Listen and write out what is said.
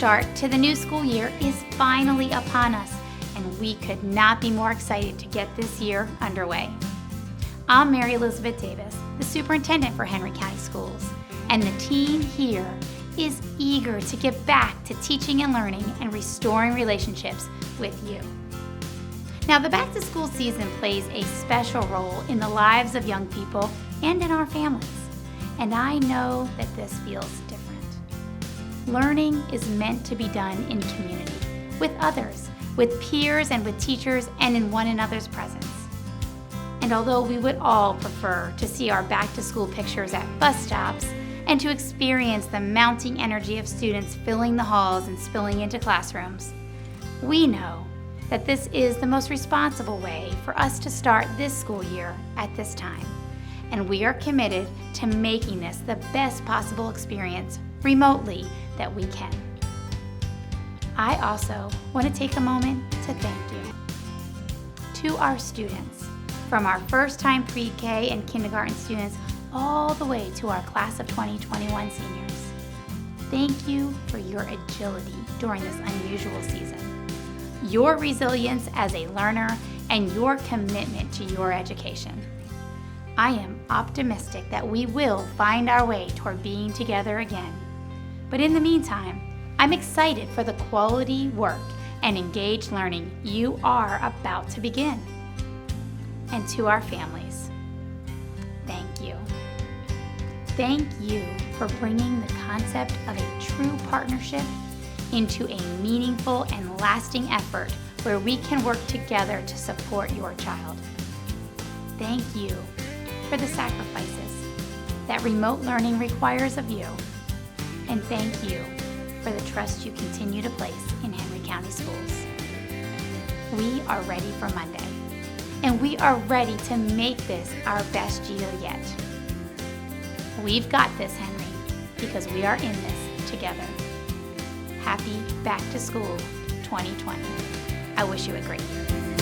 start to the new school year is finally upon us, and we could not be more excited to get this year underway. I'm Mary Elizabeth Davis, the superintendent for Henry County Schools, and the team here is eager to get back to teaching and learning and restoring relationships with you. Now, the back-to-school season plays a special role in the lives of young people and in our families, and I know that this feels different. Learning is meant to be done in community, with others, with peers and with teachers, and in one another's presence. And although we would all prefer to see our back-to-school pictures at bus stops and to experience the mounting energy of students filling the halls and spilling into classrooms, we know that this is the most responsible way for us to start this school year at this time. And we are committed to making this the best possible experience remotely that we can. I also want to take a moment to thank you. To our students, from our first-time pre-K and kindergarten students all the way to our class of 2021 seniors. Thank you for your agility during this unusual season, your resilience as a learner, and your commitment to your education. I am optimistic that we will find our way toward being together again. But in the meantime, I'm excited for the quality work and engaged learning you are about to begin. And to our families, thank you. Thank you for bringing the concept of a true partnership into a meaningful and lasting effort where we can work together to support your child. Thank you for the sacrifices that remote learning requires of you. And thank you for the trust you continue to place in Henry County Schools. We are ready for Monday, and we are ready to make this our best year yet. We've got this, Henry, because we are in this together. Happy Back to School 2020. I wish you a great year.